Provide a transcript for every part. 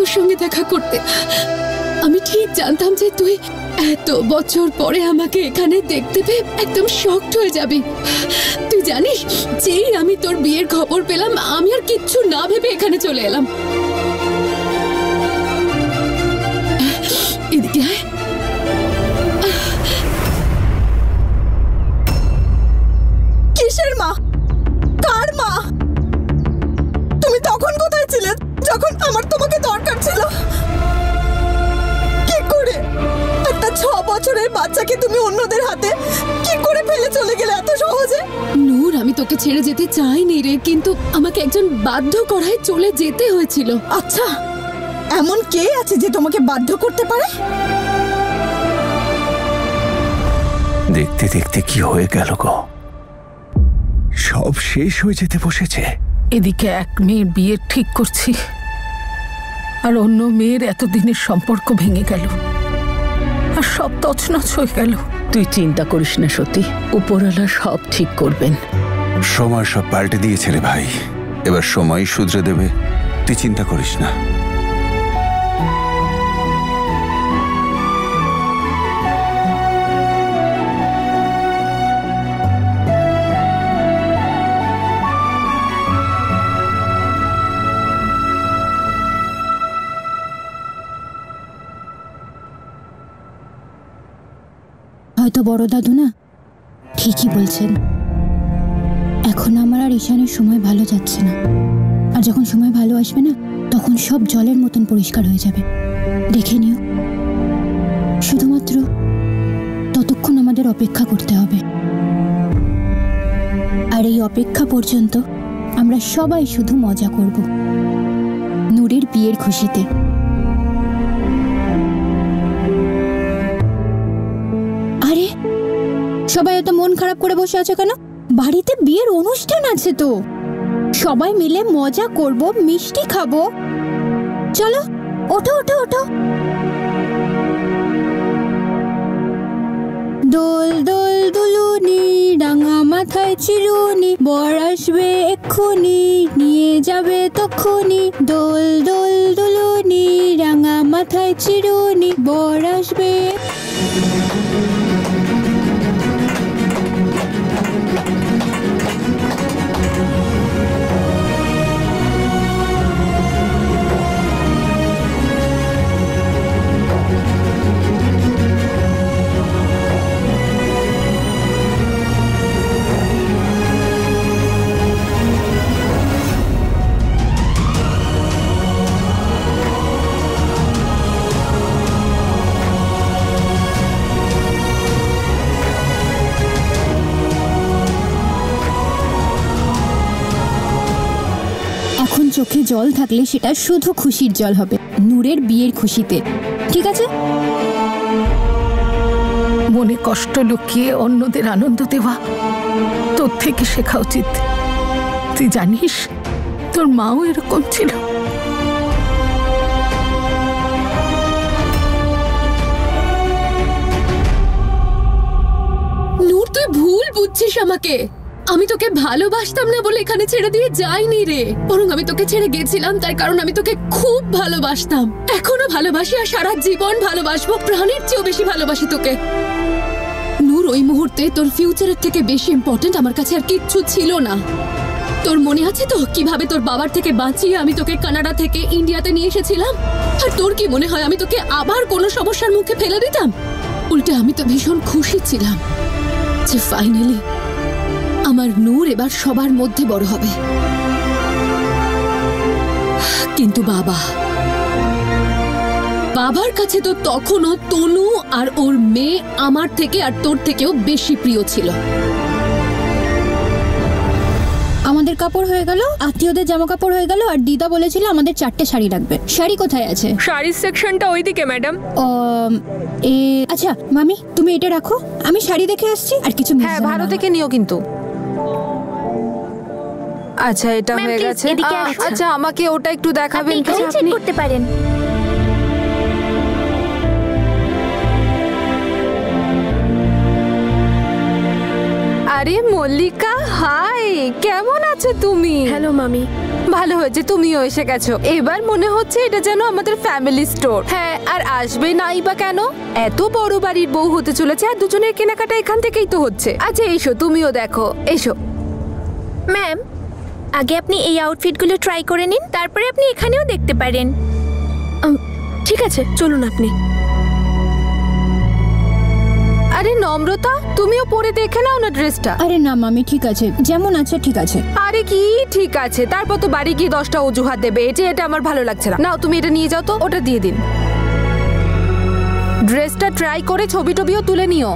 তোর সঙ্গে দেখা করতে। আমি ঠিক জানতাম যে তুই এত বছর পরে আমাকে এখানে দেখতে পেয়ে একদম শকড হয়ে যাবি। তুই জানিস, যেই আমি তোর বিয়ের খবর পেলাম আমি আর কিচ্ছু না ভেবে এখানে চলে এলাম। এদিকে আয়। কিসের মা? কার মা? তুমি তখন কোথায় ছিলে যখন আমার তোমাকে দরকার ছিল? কি করে একটা 6 বছরের বাচ্চাকে তুমি অন্যদের হাতে কি করে ফেলে চলে গেলে এত সহজে? নূর, আমি তোকে ছেড়ে যেতে চাইনি রে, কিন্তু আমাকে একজন বাধ্য করায় চলে যেতে হয়েছিল। আচ্ছা, এমন কে আছে যে তোমাকে বাধ্য করতে পারে? দেখতে দেখতে কি হয়ে গেল গো, সব শেষ হয়ে যেতে বসেছে। এদিকে এক মেয়ের বিয়ে ঠিক করছি, আর অন্য মেয়ের এতদিনের সম্পর্ক ভেঙে গেল, আর সব তছনছ হয়ে গেল। তুই চিন্তা করিস না সতী, উপরওয়ালা সব ঠিক করবেন। সময় সব পাল্টে দিয়েছে রে ভাই, এবার সময় শুধরে দেবে, তুই চিন্তা করিস না। হয়তো বড় দাদু না ঠিকই বলছেন, এখন আমার আর ঈশানের সময় ভালো যাচ্ছে না, আর যখন সময় ভালো আসবে না তখন সব জলের মতন পরিষ্কার হয়ে যাবে, দেখে নিও। শুধুমাত্র ততক্ষণ আমাদের অপেক্ষা করতে হবে, আর এই অপেক্ষা পর্যন্ত আমরা সবাই শুধু মজা করব নূরের বিয়ের খুশিতে। আরে সবাই এত মন খারাপ করে বসে আছে কেন? বাড়িতে বিয়ের অনুষ্ঠান আছে তো, সবাই মিলে মজা করব, মিষ্টি খাবো। চলো ওঠো ওঠো ওঠো। দোল দোল দুলুনি, রাঙা মাথায় চিরুনি, বর আসবে এক্ষুনি, নিয়ে যাবে তক্ষুনি। দোল দোল দুলুনি, রাঙা মাথায় চিরুনি, বর আসবে। চোখে জল থাকলে সেটা শুধু খুশির জল হবে, নূরের বিয়ের খুশিতে, ঠিক আছে? মনে কষ্ট লুকিয়ে অন্যদের আনন্দ দেওয়া তোর থেকে শেখা উচিত। তুই জানিস তোর মাও এরকম ছিল। নূর, তুই ভুল বুঝছিস আমাকে। আমি তোকে ভালোবাসতাম না বলে এখানে ছেড়ে দিয়ে যাইনি রে, বরং আমি তোকে ছেড়ে গেছিলাম তার কারণ আমি তোকে খুব ভালোবাসতাম, এখনো ভালোবাসি, আর সারা জীবন ভালোবাসবো, প্রাণের চেয়েও বেশি ভালোবাসি তোকে। নূর, ওই মুহূর্তে তোর ফিউচারের থেকে বেশি ইম্পর্টেন্ট আমার কাছে আর কিচ্ছু ছিল না। তোর মনে আছে তো কিভাবে তোর বাবার থেকে বাঁচিয়ে আমি তোকে কানাডা থেকে ইন্ডিয়াতে নিয়ে এসেছিলাম? আর তোর কি মনে হয় আমি তোকে আবার কোনো সমস্যার মুখে ফেলে দিতাম? উল্টে আমি তো ভীষণ খুশি ছিলাম যে ফাইনালি আমার নূর এবার সবার মধ্যে বড় হবে। কিন্তু বাবার কাছে তো তখনও তনু আর ওর মেয়ে আমার থেকে আর তোর থেকেও বেশি প্রিয় ছিল। আমাদের কাপড় হয়ে গেল, আত্মীয়দের জামা কাপড় হয়ে গেল, আর দিদা বলেছিল আমাদের 4টে শাড়ি লাগবে। শাড়ি কোথায় আছে? শাড়ির সেকশনটা ওইদিকে ম্যাডাম। আচ্ছা মামি, তুমি এটা রাখো, আমি শাড়ি দেখে আসছি। আর কিছু? হ্যাঁ, ভালো দেখে নিও কিন্তু। আচ্ছা, এটা হয়ে গেছে। আচ্ছা, আমাকে ওটা একটু দেখাবেন তো? চেক করতে পারেন। আরে মল্লিকা, হাই, কেমন আছো তুমি? হ্যালো মামি। ভালো হয়েছে তুমিও এসে গেছো। এবার মনে হচ্ছে এটা যেন আমাদের ফ্যামিলি স্টোর। হ্যাঁ, আর আসবে নাই বা কেন? এত বড় বাড়ির বউ হতে চলেছে, আর দুজনের কেনাকাটা এখান থেকেই তো হচ্ছে। আচ্ছা এসো, তুমিও দেখো, এসো। ম্যাম, আগে আপনি এই আউটফিটগুলো ট্রাই করে নিন, তারপরে আপনি এখানেও দেখতে পারেন। ঠিক আছে, চলুন আপনি। আরে নম্রতা, তুমিও পরে দেখে নাও না ড্রেসটা। আরে না মামি, ঠিক আছে, যেমন আছে ঠিক আছে। আরে কি ঠিক আছে? তারপর তো বাড়ি গিয়ে 10টা অজুহাত দেবে যে এটা আমার ভালো লাগছে না। নাও তুমি এটা নিয়ে যাও তো, ওটা দিয়ে দিন। ড্রেসটা ট্রাই করে ছবি টবিও তুলে নিও।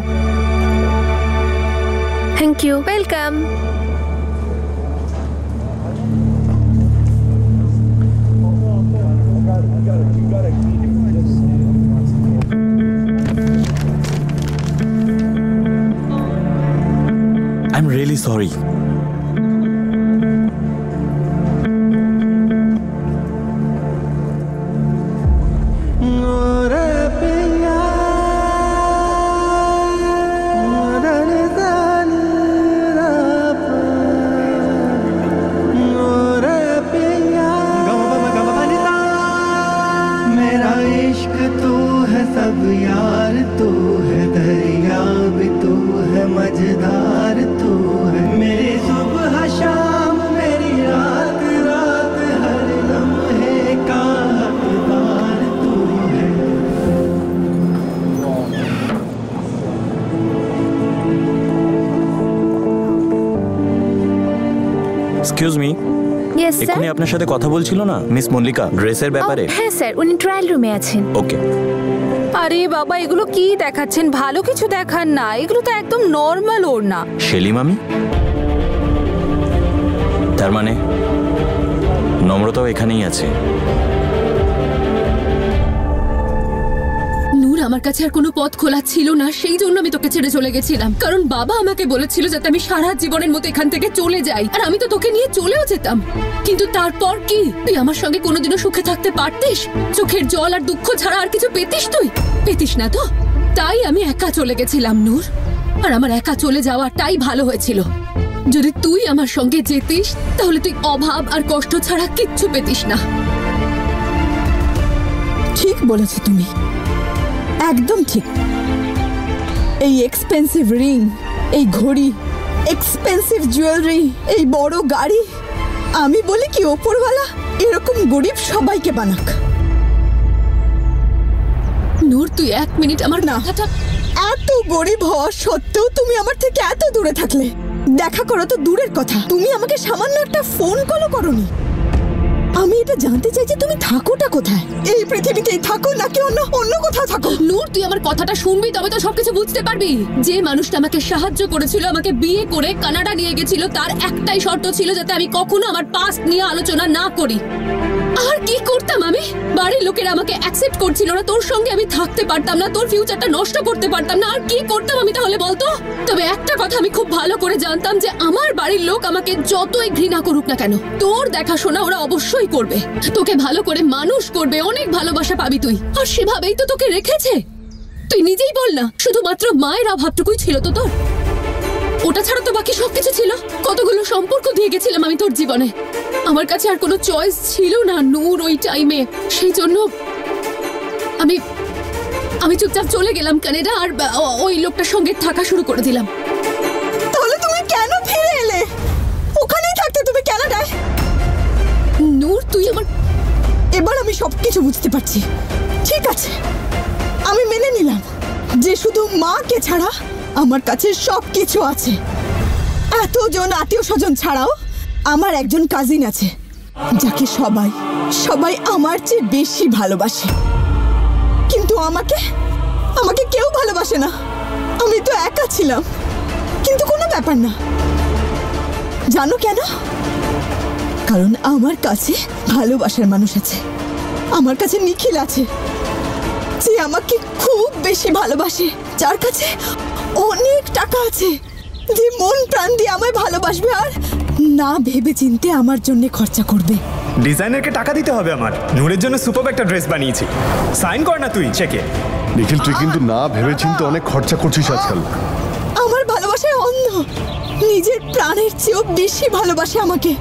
Thank you. Welcome. I'm really sorry. मेरा इश्क तू है सब यार, तू है दरिया भी, तू है मझधार, तू है मेरी सुबह शाम, मेरी रात रात, हर लम्हे का हकदार तू है। Excuse me. Yes sir. এক্ষুনি আপনার সাথে কথা বলছিল না মিস মল্লিকা ড্রেসের ব্যাপারে? হ্যাঁ স্যার, উনি ট্রায়াল রুমে আছেন। ওকে। আরে বাবা, এগুলো কি দেখাচ্ছেন? ভালো কিছু দেখান না, এগুলো তো একদম নর্মাল ওড়না। শেলি মামি, তার মানে নম্রতাও এখানেই আছে। নূর, আমার কাছে আর কোনো পথ খোলা ছিল না, সেই জন্য আমি তোকে ছেড়ে চলে গেছিলাম। কারণ বাবা আমাকে বলেছিল যাতে আমি সারা জীবনের মতো এখান থেকে চলে যাই, আর আমি তো তোকে নিয়ে চলেও যেতাম। কিন্তু তারপর কি তুই আমার সঙ্গে কোনোদিনও সুখে থাকতে পারতিস? চোখের জল আর দুঃখ ছাড়া আর কিছু পেতিস? তুই পেতিস না তো, তাই আমি একা চলে গেছিলাম নূর। আর আমার একা চলে যাওয়াটাই ভালো হয়েছিল। যদি তুই আমার সঙ্গে যেতিস তাহলে তুই অভাব আর কষ্ট ছাড়া কিচ্ছু পেতিস না। ঠিক বলেছো তুমি, একদম ঠিক। এই এক্সপেন্সিভ রিং, এই ঘড়ি, এক্সপেন্সিভ জুয়েলারি, এই বড় গাড়ি, আমি বলি কি ওপরওয়ালা এরকম গরিব সবাইকে বানাক। নূর, তুই 1 মিনিট আমার কথাটা। এত গরিব হওয়া সত্ত্বেও তুমি আমার থেকে এত দূরে থাকলে। দেখা করো তো দূরের কথা, তুমি আমাকে সামান্য একটা ফোন কলও করোনি। আমি এটা জানতে চাই যে তুমি থাকোটা কোথায়? এই পৃথিবীতেই থাকো নাকি অন্য কোথাও থাকো? নূর, তুই আমার কথাটা শুনবি, তবে তো সবকিছু বুঝতে পারবি। যে মানুষটা আমাকে সাহায্য করেছিল, আমাকে বিয়ে করে কানাডা নিয়ে গেছিল, তার একটাই শর্ত ছিল যাতে আমি কখনো আমার পাস্ট নিয়ে আলোচনা না করি। আর কি করতাম আমি? বাড়ির লোকেরা আমাকে অ্যাকসেপ্ট করছিল না, তোর সঙ্গে আমি থাকতে পারতাম না, তোর ফিউচারটা নষ্ট করতে পারতাম না। আর কি করতাম আমি তাহলে বলতো? তবে একটা কথা আমি খুব ভালো করে জানতাম যে আমার বাড়ির লোক আমাকে যতই ঘৃণা করুক না কেন, তোর দেখাশোনা ওরা অবশ্যই করবে, তোকে ভালো করে মানুষ করবে, অনেক ভালোবাসা পাবি তুই। আর সেভাবেই তো তোকে রেখেছে। তুই নিজেই বল না, শুধুমাত্র মায়ের অভাবটুকুই ছিল তো তোর? ওটা ছাড়া তো বাকি সবকিছু ছিল। কতগুলো সম্পর্ক দিয়ে গেছিলাম আমি তোর জীবনে। আমার কাছে আর কোনো চয়েস ছিল না নূর ওই টাইমে। সেই জন্য আমি চুপচাপ চলে গেলাম কানাডা, আর ওই লোকটার সঙ্গে থাকা শুরু করে দিলাম। তাহলে তুমি কেন ফিরে এলে? ওখানেই থাকতে তুমি কানাডায়। নূর, তুই আমার... এবার আমি সবকিছু বুঝতে পারছি। ঠিক আছে, আমি মেনে নিলাম যে শুধু মাকে ছাড়া আমার কাছে সবকিছু আছে। এতজন আত্মীয় স্বজন ছাড়াও আমার একজন কাজিন আছে যাকে সবাই আমার চেয়ে বেশি ভালোবাসে। কিন্তু আমাকে কেউ ভালোবাসে না। আমি তো একা ছিলাম, কিন্তু কোনো ব্যাপার না। জানো কেন? কারণ আমার কাছে ভালোবাসার মানুষ আছে। আমার কাছে নিখিল আছে, যে আমাকে খুব বেশি ভালোবাসে, যার কাছে অনেক টাকা আছে, যে মন প্রাণ দিয়ে আমায় ভালোবাসবে আর না ভেবে চিনতে আমার জন্য খরচা করবে। ডিজাইনারকে টাকা দিতে হবে আমার। নূরের জন্য সুপার একটা ড্রেস বানিয়েছি, সাইন কর না তুই চেকে। নিখিল, তুই কিন্তু না ভেবে চিনতে অনেক খরচা করছিস আজকাল। আমার ভালোবাসায় অন্ধ, নিজের প্রাণের চেয়েও বেশি ভালোবাসে আমাকে।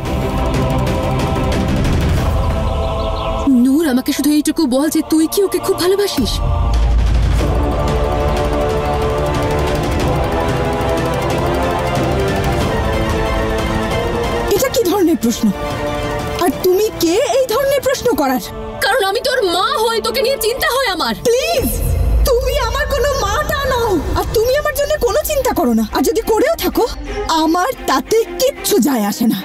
নূর, আমাকে শুধু এইটুকু বল যে তুই কি ওকে খুব ভালোবাসিস? এটা কি ধরনের প্রশ্ন? আর তুমি কে এই ধরনের প্রশ্ন করার? কারণ আমি তোর মা হই, তোকে নিয়ে চিন্তা হয় আমার। প্লিজ, তুমি আমার কোনো মাটা নও, আর তুমি আমার জন্য কোনো চিন্তা করো না। আর যদি করেও থাকো, আমার তাতে কিচ্ছু যায় আসে না।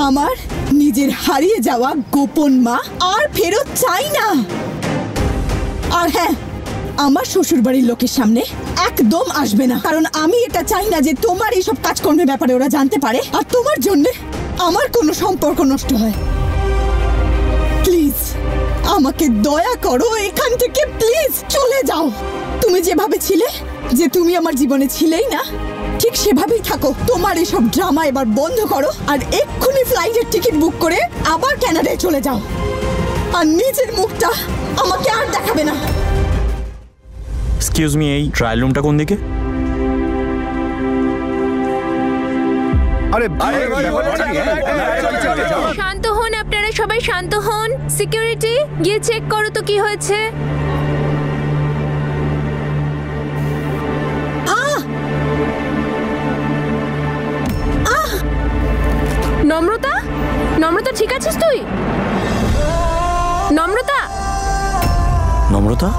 আমার নিজের হারিয়ে যাওয়া গোপন মা আর ফেরত চাই না। আর হ্যাঁ, আমার শ্বশুরবাড়ির লোকের সামনে একদম আসবে না, কারণ আমি এটা চাই না যে তোমার এইসব কাজকর্মের ব্যাপারে ওরা জানতে পারে আর তোমার জন্য আমার কোনো সম্পর্ক নষ্ট হয়। প্লিজ আমাকে দয়া করো, এখান থেকে প্লিজ চলে যাও। তুমি যেভাবে ছিলে, যে তুমি আমার জীবনে ছিলেই না, ঠিক সেভাবেই থাকো। তোমার এসব ড্রামা এবার বন্ধ করো আর এক্ষুনি ফ্লাইটের টিকিট বুক করে আবার কানাডায় চলে যাও। আর নিজের মুখটা আমাকে আর দেখাবে না। এক্সকিউজ মি, এই ট্রায়াল রুমটা কোন দিকে? শান্ত হন আপনারা, সবাই শান্ত হন। সিকিউরিটি, গিয়ে চেক করো তো কি হয়েছে। নম্রতা, নম্রতা ঠিক আছিস তুই? নম্রতা, নম্রতা?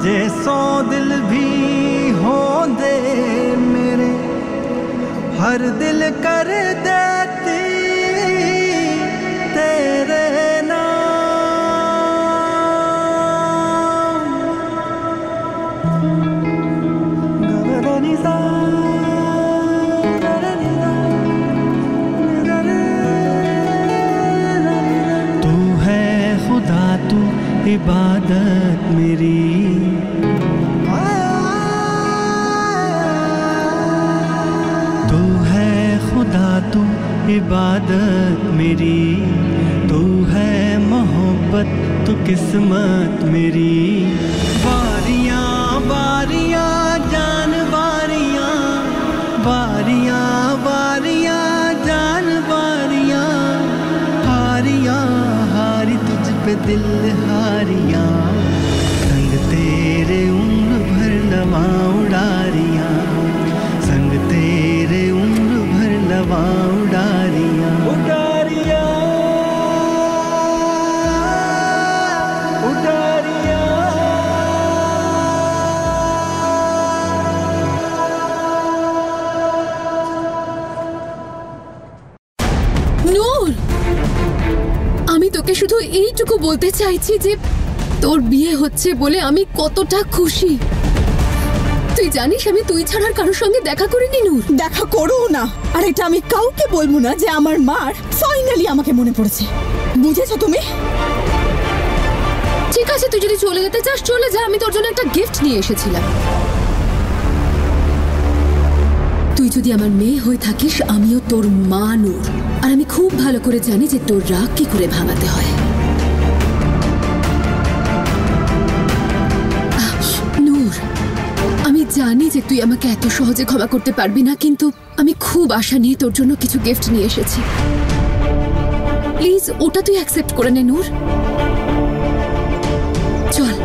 जैसो दिल भी हो दे मेरे, हर दिल कर देती तेरे नाम। तू है खुदा, तू इबादत मेरी। तू है खुदा, तू इबादत मेरी। तू है मोहब्बत, तू किस्मत मेरी। बारियां बारियां जान बारियां, बारियां बारियां जान बारियां। हारियां हारी तुझ पे दिल हारियां, संग तेरे उम्र भर लवा उड़ारियां, संग तेरे उम्र भर लवा उड़ारियां। उड़ारियां उड़ारियां। নূর, আমি তোকে শুধু এইটুকু বলতে চাইছি যে তোর বিয়ে হচ্ছে বলে আমি কতটা খুশি। তুই জানিস আমি তুই ছাড়ার কারোর সঙ্গে দেখা করিনি নূর। দেখা করো না, আর এটা আমি কাউকে বলবো না যে আমার মার ফাইনালি আমাকে মনে পড়েছে। বুঝেছো তুমি? ঠিক আছে, তুই যদি চলে যেতে চাস চলে যা। আমি তোর জন্য একটা গিফট নিয়ে এসেছিলাম। তুই যদি আমার মেয়ে হয়ে থাকিস, আমিও তোর মা নূর। আর আমি খুব ভালো করে জানি যে তোর রাগ কি করে ভাঙাতে হয়। নূর, আমি জানি যে তুই আমাকে এত সহজে ক্ষমা করতে পারবি না, কিন্তু আমি খুব আশা নিয়ে তোর জন্য কিছু গিফট নিয়ে এসেছি। প্লিজ ওটা তুই অ্যাকসেপ্ট করে নে নূর। চল।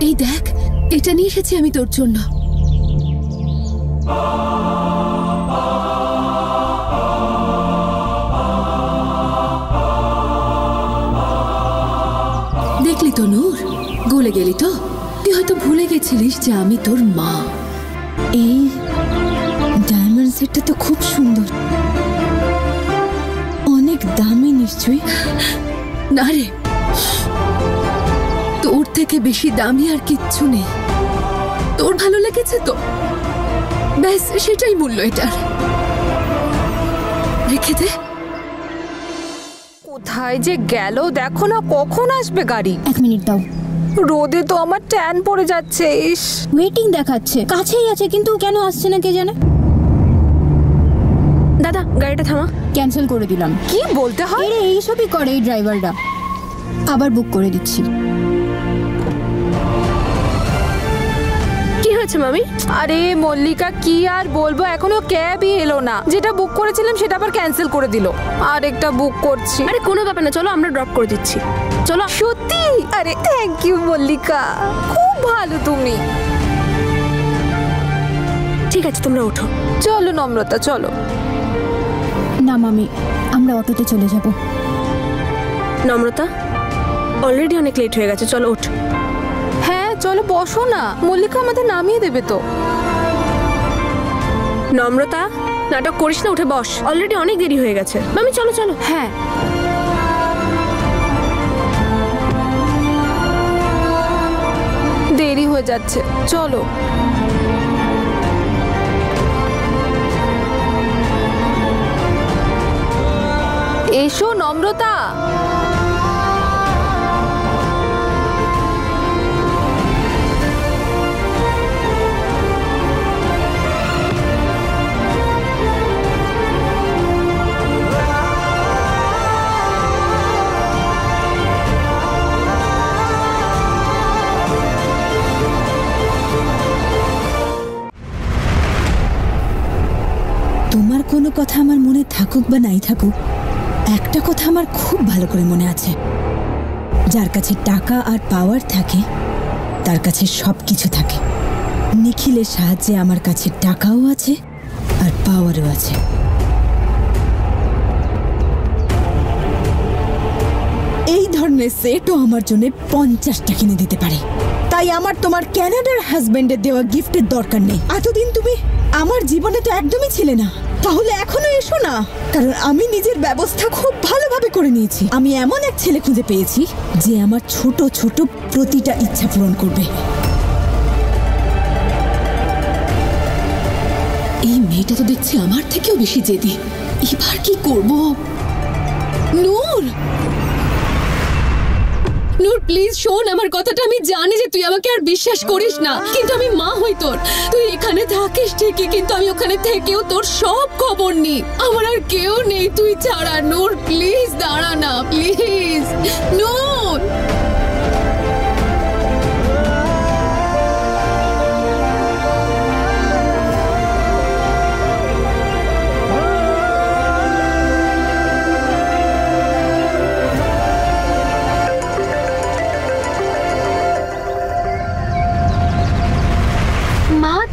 এই দেখ, এটা নিয়ে এসেছি আমি তোর জন্য। দেখলি তো নূর, গলে গেলি তো? তুই হয়তো ভুলে গেছিলিস যে আমি তোর মা। এই ডায়মন্ড সেটটা তো খুব সুন্দর, অনেক দামি নিশ্চয়ই। না রে, তোর থেকে বেশি দামি আর কিচ্ছু নেই। তোর ভালো লেগেছে তো, ব্যাস সেটাই মূল্য এটার। রেখে দে। কোথায় যে গেল দেখো না, কখন আসবে গাড়ি? 1 মিনিট দাও। রোদে তো আমার ট্যান পড়ে যাচ্ছে। ইস, ওয়েটিং দেখাচ্ছে, কাছেই আছে কিন্তু কেন আসছে না কে জানে। দাদা গাড়িটা থামা। ক্যান্সেল করে দিলাম। কি বলতে হয়? আরে এইসবই করে এই ড্রাইভাররা। আবার বুক করে দিচ্ছি। কি হয়েছে মামি? আরে মল্লিকা, কি আর বলবো, এখনো ক্যাবই এলো না। যেটা বুক করেছিলাম সেটা আবার ক্যান্সেল করে দিল। আর একটা বুক করছি। আরে কোনো ব্যাপার না, চলো আমরা ড্রপ করে দিচ্ছি। চলো। সত্যি? আরে থ্যাংক ইউ মল্লিকা, খুব ভালো তুমি। ঠিক আছে তোমরা ওঠো। চলো নম্রতা, চলো। না মামি, আমরা অটোতে চলে যাব। নম্রতা, অলরেডি অনেক লেট হয়ে গেছে, চলো ওঠ। হ্যাঁ চলো, বসো না। মল্লিকা আমাদের নামিয়ে দেবে তো। নম্রতা, নাটক করিস না, উঠে বস। অলরেডি অনেক দেরি হয়ে গেছে। মামি চলো চলো। হ্যাঁ দেরি হয়ে যাচ্ছে, চলো। এসো নম্রতা। তোমার কোনো কথা আমার মনে থাকুক বা নাই থাকুক, একটা কথা আমার খুব ভালো করে মনে আছে। যার কাছে টাকা আর পাওয়ার থাকে তার কাছে সবকিছু থাকে। নিখিলের সাহায্যে আমার কাছে টাকাও আছে আর পাওয়ারও আছে। এই ধরনের সেটও আমার জন্য 50টা কিনে দিতে পারে। তাই আমার তোমার কানাডার হাজবেন্ডের দেওয়া গিফটের দরকার নেই। এতদিন তুমি আমার জীবনে তো একদমই ছিলে না, তাহলে এখনো এসো না। কারণ আমি নিজের ব্যবস্থা খুব ভালোভাবে করে নিয়েছি। আমি এমন এক ছেলে খুঁজে পেয়েছি যে আমার ছোট ছোট প্রতিটা ইচ্ছা পূরণ করবে। এই মেয়েটা তো দেখছি আমার থেকেও বেশি জেদি। এবার কি করব? নূর, নূর প্লিজ শোন আমার কথাটা। আমি জানি যে তুই আমাকে আর বিশ্বাস করিস না, কিন্তু আমি মা হই তোর। তুই এখানে থাকিস ঠিকই, কিন্তু আমি ওখানে থেকেও তোর সব খবর নি। আমার আর কেউ নেই তুই ছাড়া। নূর প্লিজ দাঁড়া না, প্লিজ নূর।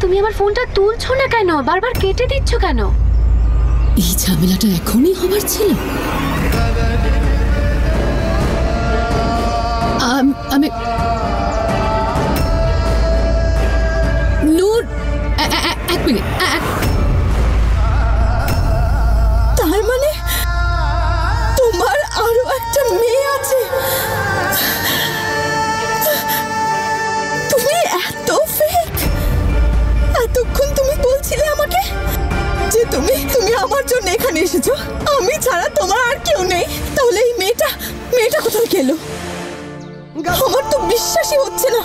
তুমি আমার ফোনটা তুলছো না কেন? বারবার কেটে দিচ্ছ কেন? এই ঝামেলাটা এখনই হবার ছিল। আমি নূর, এক মিনিট। তার মানে তোমার আরো একটা মেয়ে আছে? তুমি এত ফেক। এতক্ষণ তুমি বলছিলে আমাকে যে তুমি আমার জন্য এখানে এসেছো, আমি ছাড়া তোমার আর কেউ নেই। তাহলে এই মেয়েটা কোথায় গেল? আমার তো বিশ্বাসই হচ্ছে না।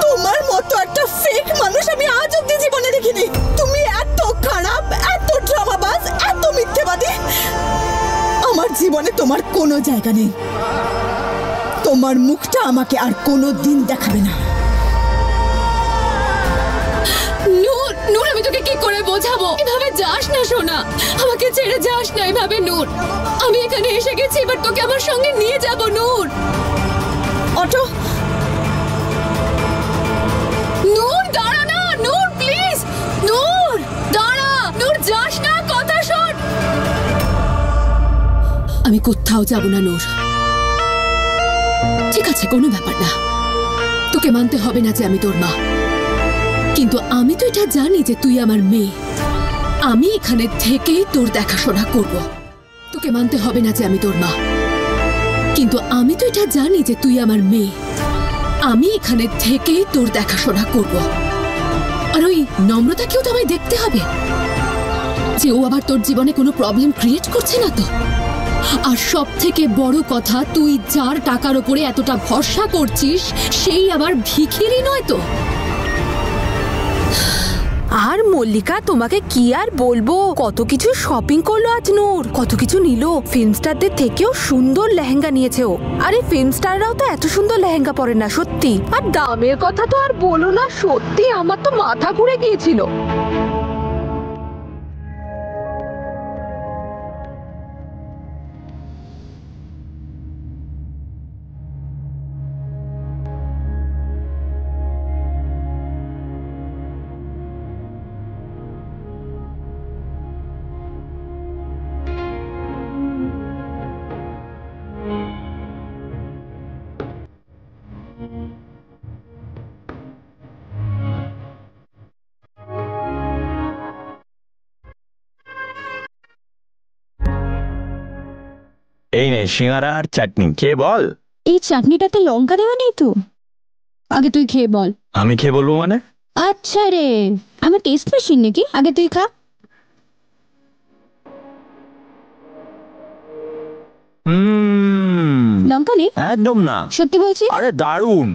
তোমার মতো একটা ফেক মানুষ আমি আজ অব্দি জীবনে দেখিনি। তুমি এত খারাপ, এত ড্রামাবাজ, এত মিথ্যেবাদী। আমার জীবনে তোমার কোনো জায়গা নেই। তোমার মুখটা আমাকে আর কোনো দিন দেখাবে না। নূর, নূর আমি তোকে কি করে বোঝাবো? এভাবে যাস না সোনা, আমাকে ছেড়ে যাস না এভাবে। নূর আমি এখানে এসে গেছি, এবার তোকে আমার সঙ্গে নিয়ে যাব। নূর, অটো। নূর দাঁড়া না, নূর প্লিজ, নূর দাঁড়া। নূর যাস না, কথা শোন। আমি কোথাও যাব না নূর। ঠিক আছে, কোনো ব্যাপার না। তোকে মানতে হবে না যে আমি তোর মা, কিন্তু আমি তো এটা জানি যে তুই আমার মেয়ে। আমি এখানে থেকেই তোর দেখাশোনা করব। তোকে মানতে হবে না যে আমি তোর মা, কিন্তু আমি তো এটা জানি যে তুই আমার মেয়ে। আমি এখানে থেকেই তোর দেখাশোনা করব। আর ওই নম্রতাকেও তো আমায় দেখতে হবে যে ও আবার তোর জীবনে কোনো প্রবলেম ক্রিয়েট করছে না তো। আর সব থেকে বড় কথা, তুই যার টাকার উপরে এতটা ভরসা করছিস সেই আবার ভিখিরি নয় তো। আর মল্লিকা, তোমাকে কি আর বলবো, কত কিছু শপিং করলো আজ নূর, কত কিছু নিল। ফিল্ম স্টারদের থেকেও সুন্দর লেহেঙ্গা নিয়েছে ও। আরে ফিল্ম স্টাররাও তো এত সুন্দর লেহেঙ্গা পরে না সত্যি। আর দামের কথা তো আর বলো না, সত্যি আমার তো মাথা ঘুরে গিয়েছিল। এই নে সিঙ্গারা আর চাটনি, খেয়ে বল। এই চাটনিটাতে লঙ্কা দেওয়া নেই তো? আগে তুই খেয়ে বল। আমি খেয়ে বলবো মানে? আচ্ছা রে, আমার টেস্ট মেশিন নাকি? আগে তুই খা। লঙ্কা নেই? একদম না। সত্যি বলছি? আরে দারুণ।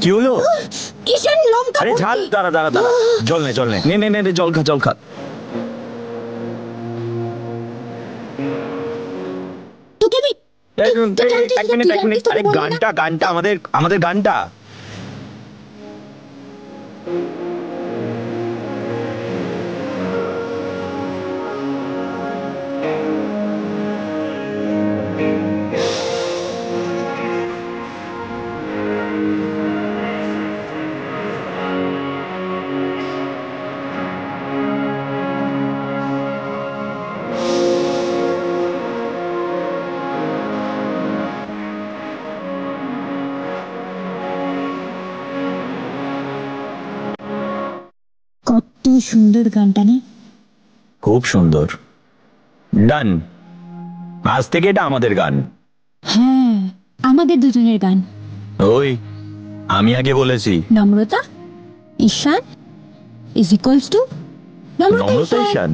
কি হলো? ঈশান লঙ্কা। আরে ঝাল, দাঁড়া দাঁড়া দাঁড়া, জল নে জল নে, নে নে নে, জল খা জল খা। তোকে আমি এক মিনিট, আরে গানটা আমাদের গানটা। কত সুন্দর গানটা না? খুব সুন্দর। ডান, আজ থেকে এটা আমাদের গান। হ্যাঁ, আমাদের দুজনের গান। ওই আমি আগে বলেছি, নম্রতা ঈশান ইজ ইকুয়ালস টু নম্রতা ঈশান।